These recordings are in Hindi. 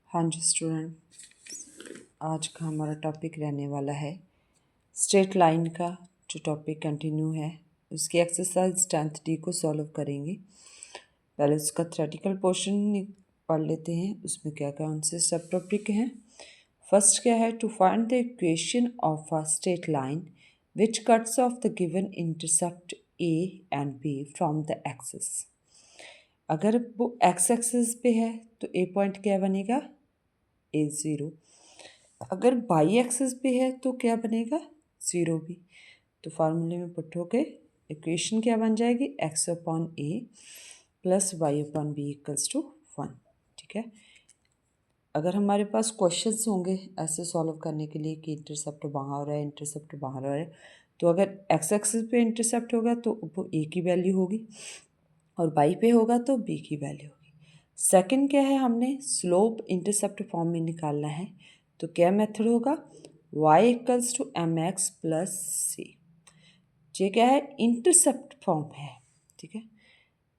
हाँ जी स्टूडेंट, आज का हमारा टॉपिक रहने वाला है स्ट्रेट लाइन का। जो टॉपिक कंटिन्यू है उसकी एक्सरसाइज 10th डी को सॉल्व करेंगे। पहले उसका थ्योरेटिकल पोर्शन पढ़ लेते हैं, उसमें क्या क्या उनसे सब टॉपिक हैं। फर्स्ट क्या है, to find the equation of a straight line which cuts off the given intercept a and b from the axis. अगर वो एक्स एक्सिस पे है तो ए पॉइंट क्या बनेगा, A0। अगर बाई एक्सिस पे है तो क्या बनेगा, 0 भी। तो फार्मूले में पुट होके इक्वेशन क्या बन जाएगी, x upon a plus y upon b equals to 1। ठीक है, अगर हमारे पास क्वेश्चंस होंगे ऐसे सॉल्व करने के लिए कि इंटरसेप्ट बाहर हो रहा है, इंटरसेप्ट बाहर हो रहा है, तो अगर एक्स एक्सिस पे इंटरसेप्ट होगा तो वो ए की वैल्यू होगी और बाई पे होगा तो बी की वैल्यू होगी। सेकंड क्या है, हमने स्लोप इंटरसेप्ट फॉर्म में निकालना है, तो क्या मेथड होगा, y equals to M X plus C. ये क्या है, इंटरसेप्ट फॉर्म है। ठीक है,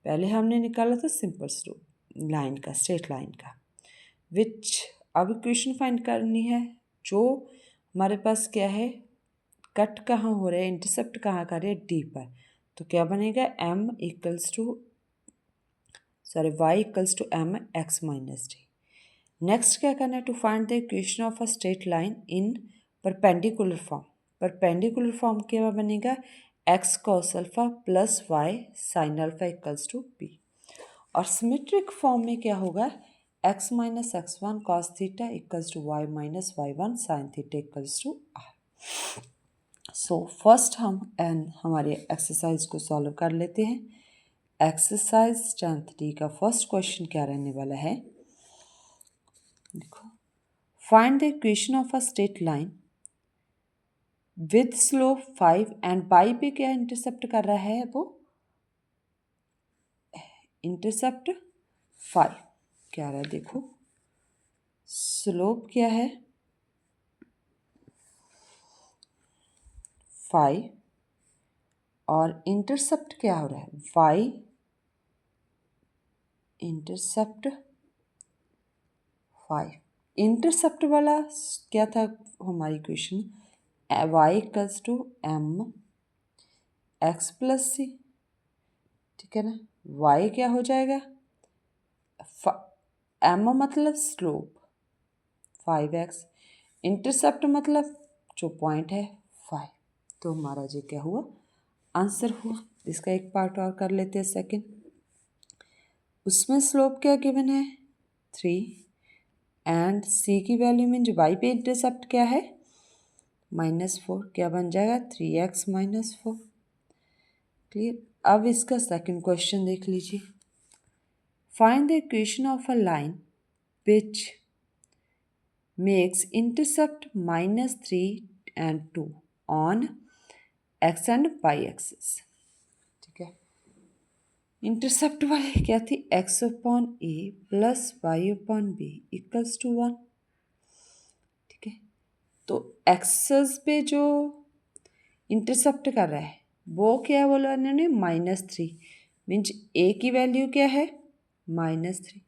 पहले हमने निकाला था सिंपल स्लोप लाइन का, स्ट्रेट लाइन का, विच अब इक्वेशन फाइंड करनी है। जो हमारे पास क्या है, कट कहाँ हो रहा है, इंटरसेप्ट कहाँ कर रहे हैं, डी पर, तो क्या बनेगा, m equals to y equals to M x minus d. Next क्या करना है, to find the equation of a straight line in perpendicular form. Perpendicular form क्या बनेगा, x cos alpha plus y sine alpha equals to b. और सिमेट्रिक फॉर्म में क्या होगा, x minus x one cos theta equals to y minus y one sine theta equals to r. So first हम हमारे एक्सरसाइज को सॉल्व कर लेते हैं। एक्सरसाइज 10th डी का फर्स्ट क्वेश्चन क्या रहने वाला है, देखो, find the equation of a straight line with slope 5 and by पे क्या इंटरसेप्ट कर रहा है, वो इंटरसेप्ट 5 क्या रहा है, देखो स्लोप क्या है 5 और इंटरसेप्ट क्या हो रहा है, y इंटरसेप्ट 5। इंटरसेप्ट वाला क्या था हमारी equation, y equals to M X plus C. ठीक है ना, y क्या हो जाएगा, एम मतलब स्लोप 5x, इंटरसेप्ट मतलब जो पॉइंट है 5। तो हमारा जो क्या हुआ, आंसर हुआ। इसका एक पार्ट और कर लेते हैं सेकंड। उसमें स्लोप क्या गिवन है 3 एंड c की वैल्यू में जो y पे इंटरसेप्ट क्या है -4, क्या बन जाएगा 3x माइनस 4। क्लियर। अब इसका सेकंड क्वेश्चन देख लीजिए, find the equation of a line which makes intercept -3 and 2 on x and y axis। ठीक है, इंटरसेप्ट वाले क्या थी, x upon a plus y upon b equals to 1। ठीक है, तो एक्सेस पे जो इंटरसेप्ट कर रहा है वो क्या बोला इन्होंने, -3, मीन्स ए की वैल्यू क्या है -3,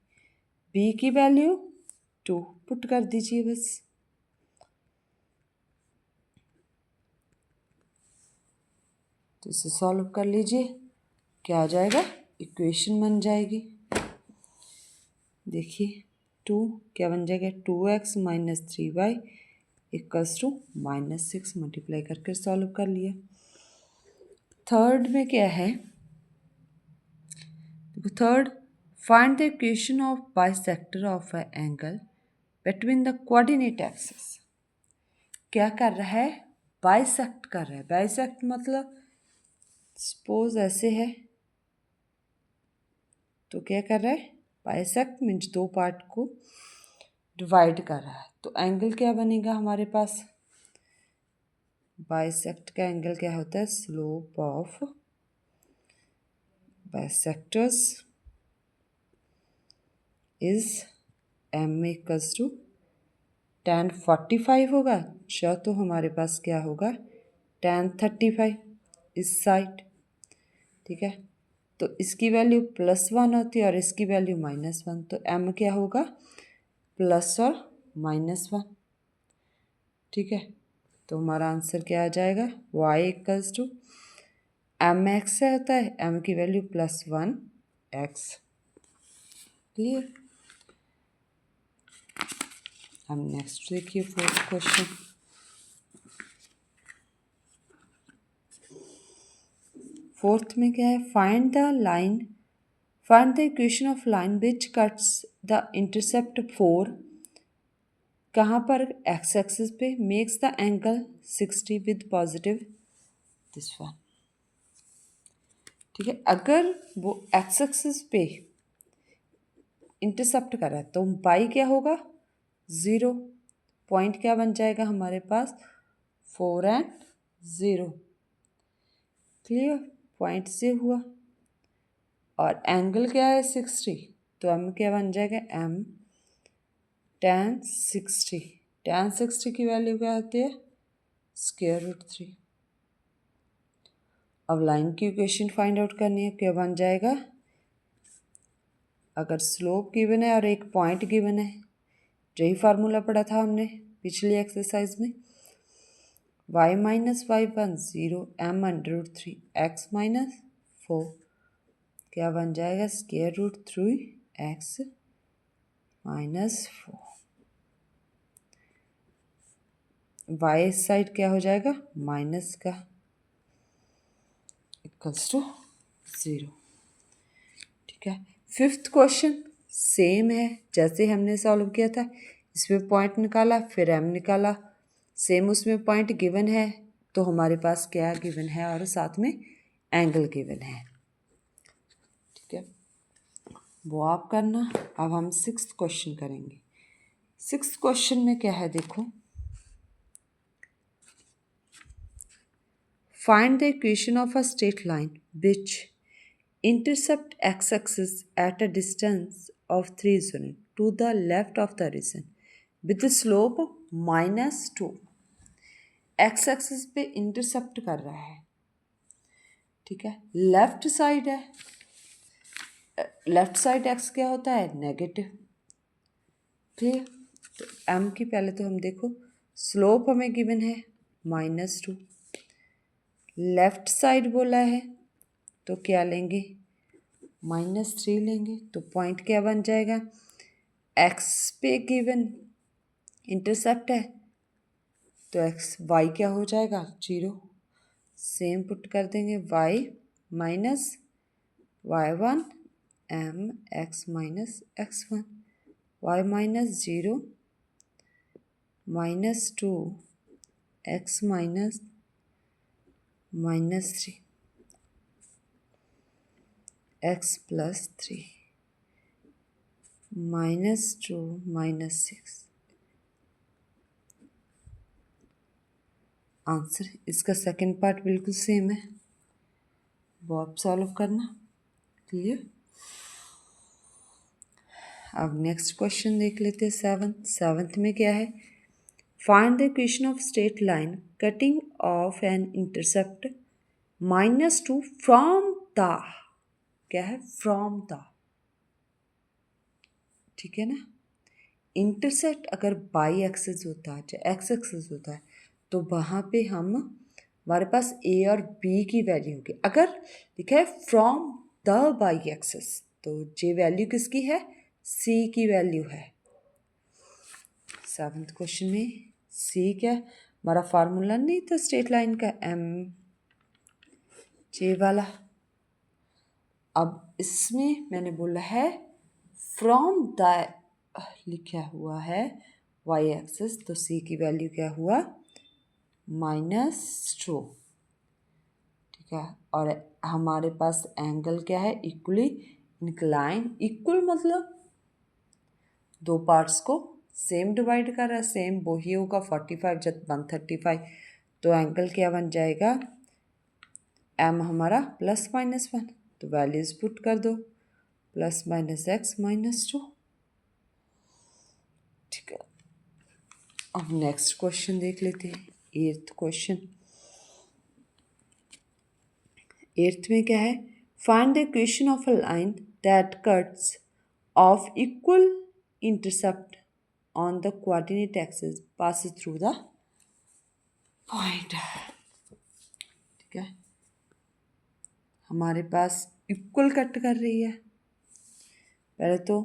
बी की वैल्यू 2 पुट कर दीजिए बस। तो इसे सॉल्व कर लीजिए, क्या आ जाएगा, इक्वेशन बन जाएगी। देखिए 2 क्या बन जाएगा, 2x minus 3y equals to -6, multiply करके सॉल्व कर लिया। थर्ड में क्या है, देखो third, find the equation of bisector of a angle between the coordinate axis. क्या कर रहा है, बाइसेक्ट कर रहा है। बाइसेक्ट मतलब सपोज ऐसे है तो क्या कर रहा है, बाइसेक्ट मीन्स दो पार्ट को डिवाइड कर रहा है। तो एंगल क्या बनेगा हमारे पास, बाइसेक्ट का एंगल क्या होता है, slope of bisectors is m equals to tan 45 होगा, तो हमारे पास क्या होगा tan 35 इस साइड। ठीक है, तो इसकी वैल्यू +1 होती है और इसकी वैल्यू -1, तो m क्या होगा प्लस और -1, ठीक है। तो हमारा आंसर क्या आ जाएगा, y equals to M x से होता है, m की वैल्यू +1x। क्लियर। अब नेक्स्ट देखिए 4th क्वेश्चन। फोर्थ में क्या है, find the equation of line which cuts the intercept 4 कहाँ पर, एक्स एक्सिस पे, makes the angle 60 with positive this one, ठीक है। अगर वो एक्स एक्सिस पे इंटरसेप्ट कर रहा है तो बाई क्या होगा, 0, पॉइंट क्या बन जाएगा हमारे पास, 4 एंड 0। क्लियर, पॉइंट से हुआ। और एंगल क्या है 60, तो एम क्या बन जाएगा, एम tan 60। tan 60 की वैल्यू क्या होती है, √3। अब लाइन की इक्वेशन फाइंड आउट करनी है, क्या बन जाएगा, अगर स्लोप गिवन है और एक पॉइंट गिवन है, यही फार्मूला पढ़ा था हमने पिछली एक्सरसाइज में, y - y1 0 m√3 x - 4 क्या बन जाएगा, √3x - 4। y साइड क्या हो जाएगा, माइनस का, इक्वल्स टू 0, ठीक है। 5th क्वेश्चन सेम है जैसे हमने सॉल्व किया था, इसमें पॉइंट निकाला फिर m निकाला, सेम उसमें पॉइंट गिवन है तो हमारे पास क्या गिवन है और साथ में एंगल गिवन है, ठीक है। वो आप करना। अब हम 6th क्वेश्चन करेंगे। 6th क्वेश्चन में क्या है देखो, find the equation of a straight line which intercept x-axis at a distance of 3 units to the left of the region with the slope -2। x-axis पे इंटरसेप्ट कर रहा है, ठीक है, लेफ्ट साइड है, लेफ्ट साइड x क्या होता है, नेगेटिव। क्लियर, तो m की पहले तो हम देखो स्लोप हमें गिवन है -2, लेफ्ट साइड बोला है तो क्या लेंगे, -3 लेंगे, तो पॉइंट क्या बन जाएगा, x पे गिवन इंटरसेप्ट है तो x y क्या हो जाएगा, 0। सेम पुट कर देंगे, y - y1 m x - x1, y - 0 -2 x - -3 x + 3 -2 -6। Answer इसका सेकंड पार्ट बिल्कुल सेम है, वो आप सॉल्व करना। क्लियर। अब नेक्स्ट क्वेश्चन देख लेते हैं 7th में क्या है, find the equation of straight line cutting off an intercept -2 from the, क्या है, फ्रॉम द, ठीक है ना। इंटरसेप्ट अगर बाई एक्सिस होता है, चाहे एक्स एक्सिस होता है, तो वहाँ पे हमारे पास ए और बी की वैल्यू होगी। अगर लिखा है फ्रॉम द बाई एक्सिस तो ये वैल्यू किसकी है, सी की वैल्यू है। 7th क्वेश्चन में सी क्या, हमारा फार्मूला नहीं था स्ट्रेट लाइन का, एम जे वाला। अब इसमें मैंने बोला है फ्रॉम द लिखा हुआ है वाई एक्सिस, तो सी की वैल्यू क्या हुआ, -2, ठीक है। और हमारे पास एंगल क्या है, इक्वली इंक्लाइन, इक्वल मतलब दो पार्ट्स को सेम डिवाइड कर रहा है, सेम वही होगा 45 जब 135, तो एंगल क्या बन जाएगा, एम हमारा +-1, तो वैल्यूज पुट कर दो, +-x -2, ठीक है। अब नेक्स्ट क्वेश्चन देख लेते हैं 8th क्वेश्चन। 8th में क्या है, find the equation of a line that cuts of equal intercept on the coordinate axis passes through the point. ठीक है, हमारे पास इक्वल कट कर रही है। पहले तो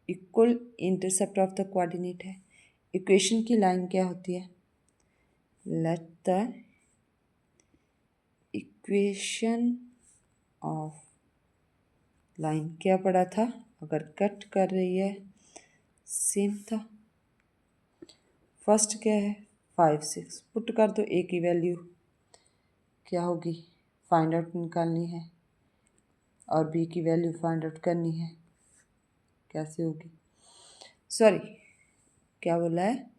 equal intercept of the coordinate है। इक्वेशन की लाइन क्या होती है? Let the equation of line क्या पढ़ा था? अगर कट कर रही है, सेम था। फर्स्ट क्या है? 5 6 पुट कर दो। ए की वैल्यू क्या होगी? फाइंड आउट निकालनी है और बी की वैल्यू फाइंड आउट करनी है। कैसे होगी? सॉरी, क्या बोला है?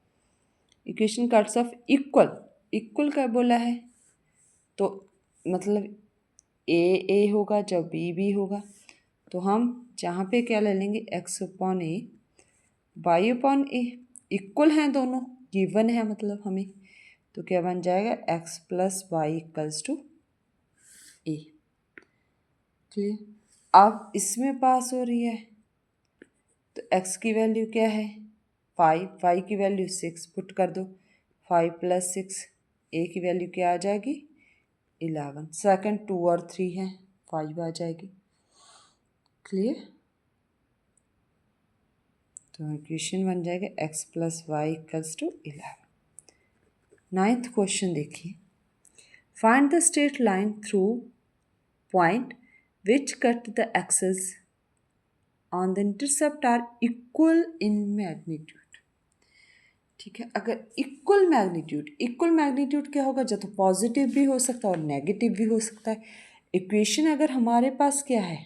Equation cuts of equal. Equal का बोला है तो मतलब ए होगा जब बी होगा, तो हम जहाँ पे क्या ले लेंगे? X upon a y upon A. Equal हैं दोनों, गिवन है मतलब हमें, तो क्या बन जाएगा? X plus Y equals to a. Clear? अब इसमें पास हो रही है तो एक्स की वैल्यू क्या है? 5, वाई की वैल्यू 6 पुट कर दो। 5 प्लस 6, ए की वैल्यू क्या आ जाएगी? 11। सेकंड 2 और 3 है, 5 आ जाएगी। क्लियर? तो इक्वेशन बन जाएगा x plus Y equals to 11। Ninth question देखिए, find the straight line through point which cut the axes on the intercept are equal in magnitude. ठीक है, अगर इक्वल मैग्नीट्यूड क्या होगा? जब तो पॉजिटिव भी हो सकता है और नेगेटिव भी हो सकता है। इक्वेशन अगर हमारे पास क्या है?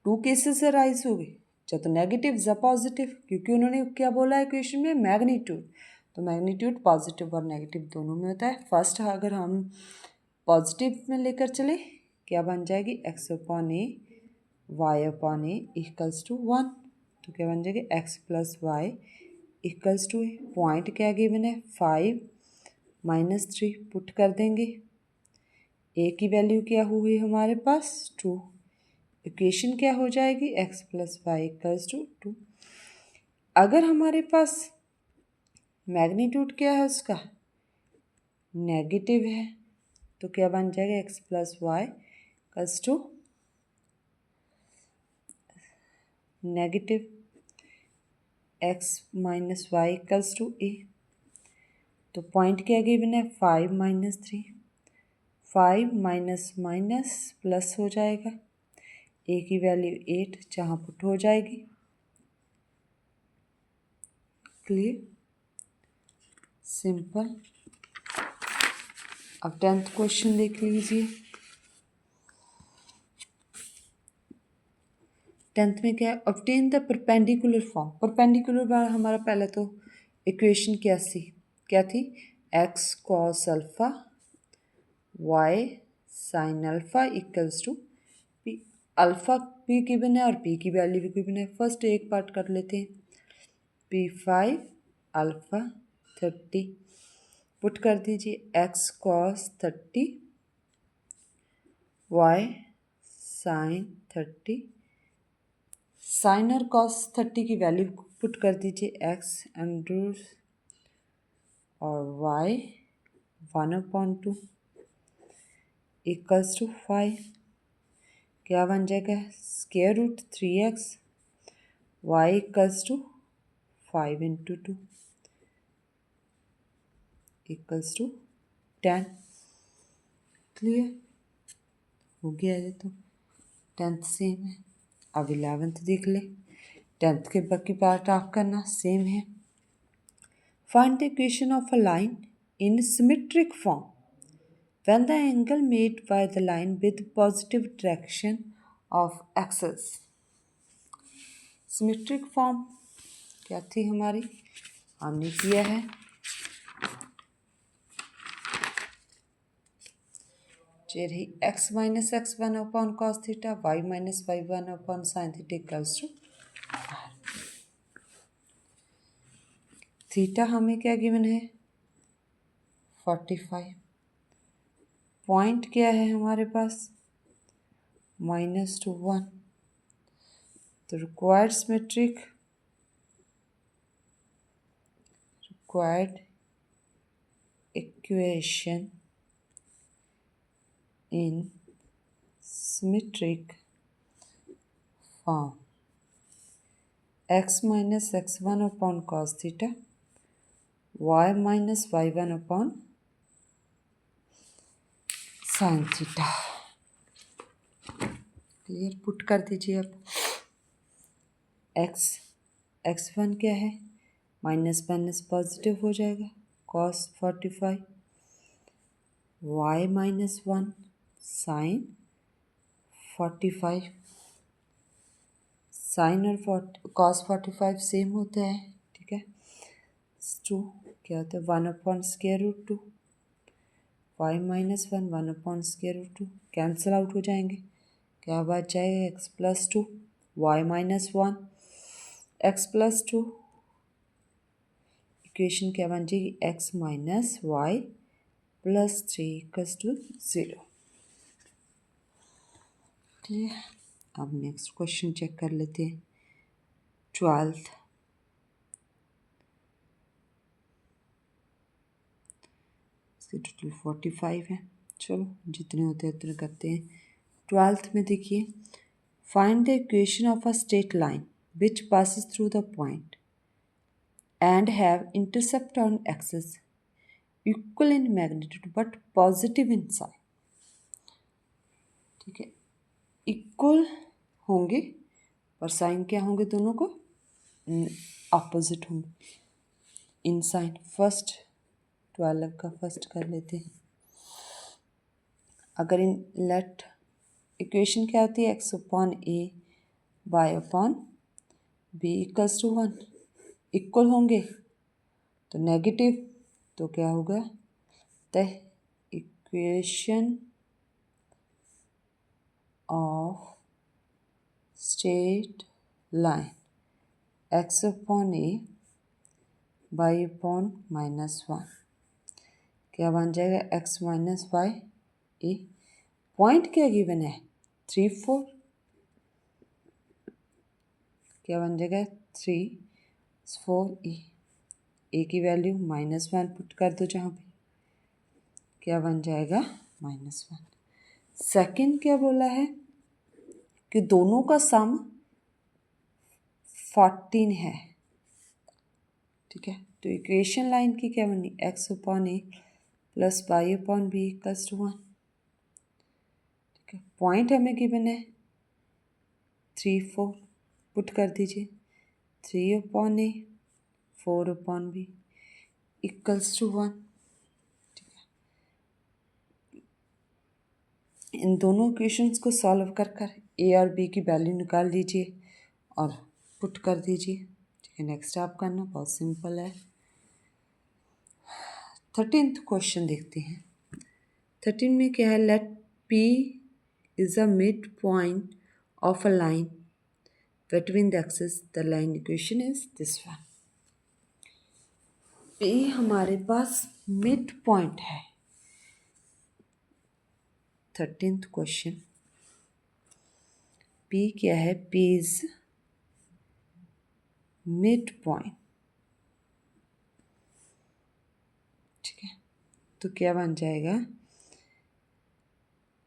2 केसेस अराइज हो गए, जब तो नेगेटिव या पॉजिटिव, क्योंकि उन्होंने क्या बोला है इक्वेशन में? मैग्नीट्यूड। तो मैग्नीट्यूड पॉजिटिव और नेगेटिव दोनों में होता है। फर्स्ट अगर हम पॉजिटिव में लेकर चले, क्या बन जाएगी? X upon a y upon a equals to 1। तो क्या बन जाएगी? X plus Y equals to a. Point क्या गिवन है? 5 माइनस 3 पुट कर देंगे। ए की वैल्यू क्या हुई हमारे पास? 2। इक्वेशन क्या हो जाएगी? X plus Y equals to 2। अगर हमारे पास मैग्नीट्यूड क्या है उसका? नेगेटिव है, तो क्या बन जाएगा? X plus Y equals to negative X minus Y equals to A. तो पॉइंट क्या गिवन है? 5 माइनस 3। 5 माइनस माइनस प्लस हो जाएगा। ए की वैल्यू 8 जहाँ पुट हो जाएगी। क्लियर? सिंपल। अब 10th क्वेश्चन देख लीजिए। 10th में क्या है? Obtain the perpendicular form. Perpendicular बार हमारा पहले तो इक्वेशन क्या थी? X cos alpha Y sine alpha equals to P. Alpha भी गिवन है और पी की वैल्यू भी गिवन है। फर्स्ट एक पार्ट कर लेते हैं। P5 अल्फा 30 पुट कर दीजिए। X cos 30 y sine 30। Sine और कॉस 30 की वैल्यू पुट कर दीजिए। एक्स अंडर और वाई 1/2 इक्वल्स टू 5। क्या बन जाएगा? Square root 3x y equals to 5 into 2 equals to 10। Clear हो गया है? तो 10th सेम है। अब 11th देख ले। 10th के बाकी पार्ट आप करना सेम है। Find the equation of a line in symmetric form when the angle made by the line with positive direction of axis। Symmetric form क्या थी हमारी? हमने किया है जे रही x minus x 1 upon cos theta y minus y 1 upon sine theta equals to theta. हमें क्या गिवन है? 45। पॉइंट क्या है हमारे पास? -2 1। तो required symmetric squared equation in symmetric form x minus x1 upon cos theta y minus y1 upon sin theta। Clear, put कर दीजिए अब। x1 क्या है, माइनस माइनस पॉजिटिव हो जाएगा, cos 45 y minus 1 sine 45, sine और cos 45 सेम होता है, ठीक है। 2 क्या होता है, 1 upon square root 2, y minus 1 1 upon square root 2, cancel out हो जाएंगे, क्या बच जाएगा, x plus 2 y minus 1 x plus 2, equation क्या बन जाएगी, x minus y plus 3 equals to 0। Clear, अब नेक्स्ट क्वेश्चन चेक कर लेते हैं। 12th, इसके टोटल 45 है, चलो जितने होते हैं उतने करते हैं। 12th में देखिए, find the equation of a straight line which passes through the point and have intercept on axis equal in magnitude but positive in sign. ठीक है, इक्वल होंगे पर साइन क्या होंगे, दोनों को ऑपोजिट होंगे इन साइन। फर्स्ट 12 का फर्स्ट कर लेते हैं। अगर इन लेट इक्वेशन क्या होती है, x upon a y upon b equals to 1, equal होंगे तो नेगेटिव, तो क्या होगा, the equation of straight line x upon a y upon minus 1 क्या बन जाएगा, x minus y a. Point क्या गिवन है, 3 4, क्या बन जाएगा, 3 4 ए की वैल्यू -1 पुट कर दो जहाँ पे, क्या बन जाएगा, -1। सेकंड क्या बोला है कि दोनों का सम 14 है, ठीक है। तो इक्वेशन लाइन की क्या बनी, x upon a plus y upon b equals to 1, ठीक है। पॉइंट हमें गिवन है 3 4, पुट कर दीजिए, 3 upon a 4 upon b equals to 1, ठीक है। इन दोनों इक्वेशंस को सॉल्व कर कर ए और बी की वैल्यू निकाल लीजिए और पुट कर दीजिए, ठीक है। नेक्स्ट आप करना बहुत सिंपल है। 13th क्वेश्चन देखते हैं। 13 में क्या है, late P is a midpoint of a line between the axes. The line equation is this one. P हमारे पास मिड पॉइंट है। 13th क्वेश्चन, P क्या है, P is मिड पॉइंट, ठीक है। तो क्या बन जाएगा,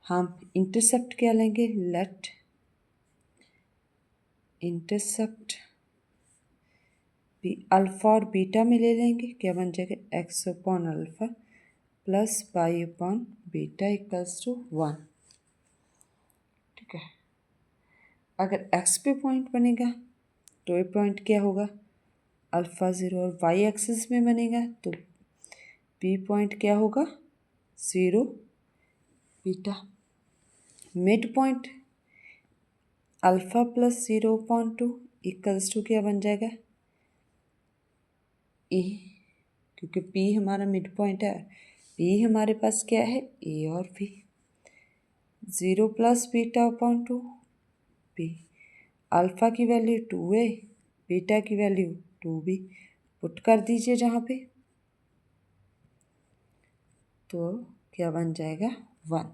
हम इंटरसेप्ट क्या लेंगे, लेट इंटरसेप्ट अल्फ़ा और बीटा में ले लेंगे, क्या बन जाएगा, x upon alpha plus y upon beta equals to 1, ठीक है। अगर एक्स पे पॉइंट बनेगा तो ये पॉइंट क्या होगा, अल्फ़ा 0, और वाई एक्सिस में बनेगा तो बी पॉइंट क्या होगा, 0 beta. Mid point alpha plus 0/2 equals to क्या बन जाएगा, ए, क्योंकि पी हमारा मिड पॉइंट है, पी हमारे पास क्या है, ए और बी। 0 प्लस बीटा/2 बी, अल्फ़ा की वैल्यू 2a, बीटा की वैल्यू 2b, पुट कर दीजिए जहाँ पे, तो क्या बन जाएगा, 1।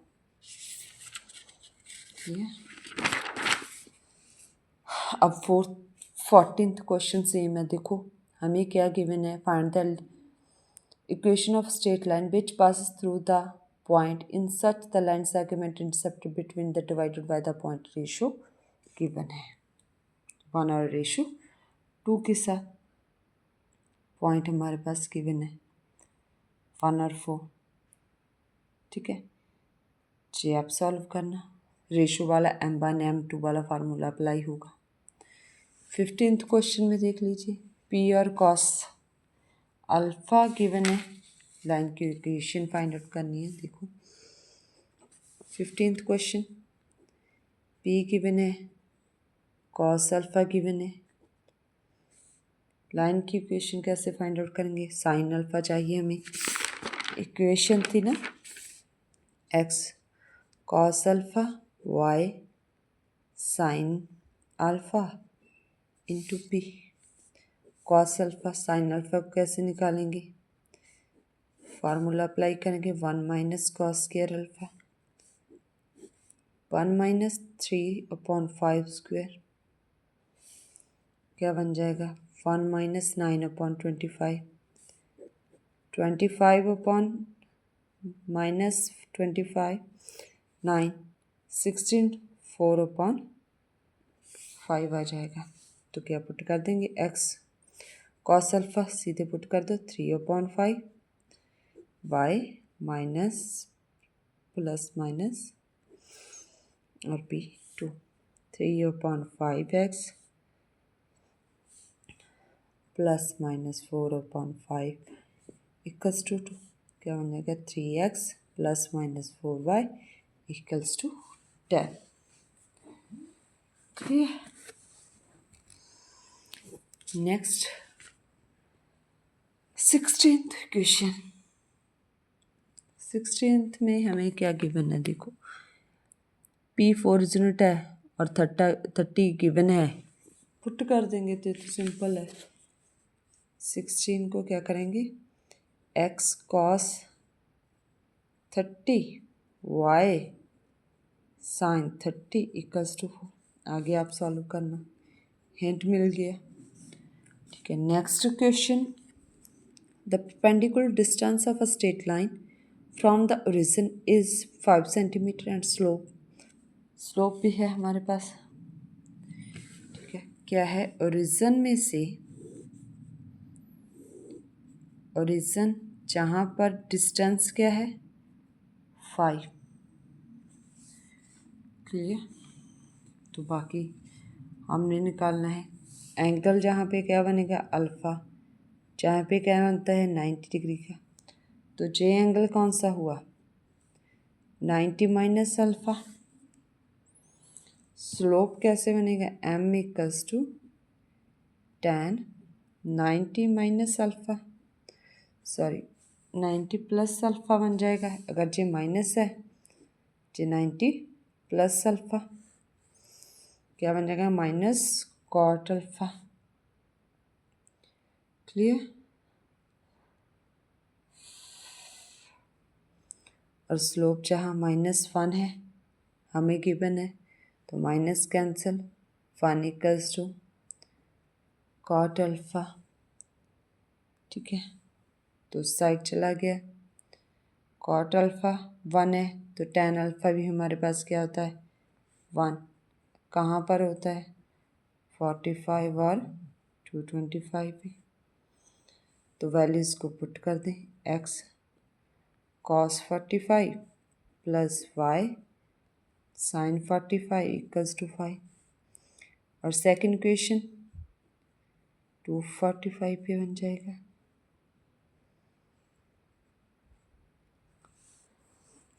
अब 14th क्वेश्चन सेम है। देखो हमें क्या गिवन है, find the equation of straight line which passes through the point in such the line segment intercepted between the divided by the point ratio given है 1:2 के साथ पॉइंट हमारे पास गिवन है 1/4। ठीक है, जी आप सॉल्व करना। रेशो वाला m/m2 वाला फार्मूला अप्लाई होगा। 15th क्वेश्चन में देख लीजिए, पी और कॉस अल्फा गिवन है, लाइन की इक्वेशन फाइंड आउट करनी है। देखो 15th क्वेश्चन, पी गिवन है, कॉस अल्फा गिवन है, लाइन की इक्वेशन कैसे फाइंड आउट करेंगे? साइन अल्फा चाहिए हमें। इक्वेशन थी ना x cos alpha Y sine alpha into p. Cos alpha sine alpha को कैसे निकालेंगे? फार्मूला अप्लाई करेंगे 1 - कॉस स्क्वायर अल्फा 1 - 3/5 स्क्वायर क्या बन जाएगा? 1 - 9/25 25/-25 9 16 4/5 आ जाएगा। तो क्या पुट कर देंगे? एक्स कॉस अल्फा सीधे पुट कर दो 3/5 वाई माइनस प्लस माइनस और p 2 3/5 plus minus 4/5 equals to 2 क्या बन जाएगा? 3x plus minus 4y equals to 10। Clear? Next 16th question. 16th में हमें क्या गिवन है? देखो P 4 यूनिट है और 30 गिवन है, पुट कर देंगे तो सिंपल है। 16 को क्या करेंगे? x cos 30 y sine 30 equals to 4। आगे आप सॉल्व करना, हिंट मिल गया। ठीक है, next question, the perpendicular distance of a straight line from the origin is 5 centimetre and slope भी है हमारे पास। ठीक है, क्या है? ओरिजिन में से, ओरिजिन जहाँ पर डिस्टेंस क्या है? 5। क्लियर? तो बाकी हमने निकालना है एंगल, जहाँ पे क्या बनेगा? अल्फ़ा, जहाँ पे क्या बनता है? 90 डिग्री का। तो जे एंगल कौन सा हुआ? 90 माइनस अल्फ़ा। स्लोप कैसे बनेगा? m equals to tan 90 minus alpha, sorry 90 plus alpha बन जाएगा। अगर जे माइनस है, जे 90 प्लस अल्फ़ा क्या बन जाएगा? Minus cot alpha. क्लियर? और स्लोप जहाँ -1 है हमें गिवन है, तो minus cancel 1 equals to cot alpha. ठीक है, तो उस साइड चला गया। कॉट अल्फ़ा 1 है तो tan अल्फ़ा भी हमारे पास क्या होता है? 1। कहाँ पर होता है? 45 और 225 भी। तो वैल्यूज़ को पुट कर दें, x cos 45 plus y sine 45 equals to 5। और सेकंड क्वेश्चन 245 पे बन जाएगा।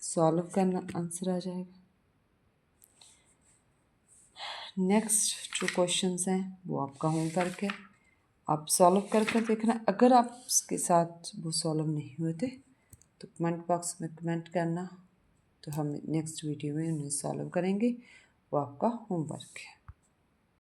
सॉल्व करना, आंसर आ जाएगा। नेक्स्ट जो क्वेश्चंस हैं वो आपका होमवर्क है, आप सॉल्व कर देखना। अगर आप उसके साथ वो सॉल्व नहीं हुए थे तो कमेंट बॉक्स में कमेंट करना, तो हम नेक्स्ट वीडियो में उन्हें सॉल्व करेंगे। वो आपका होमवर्क है।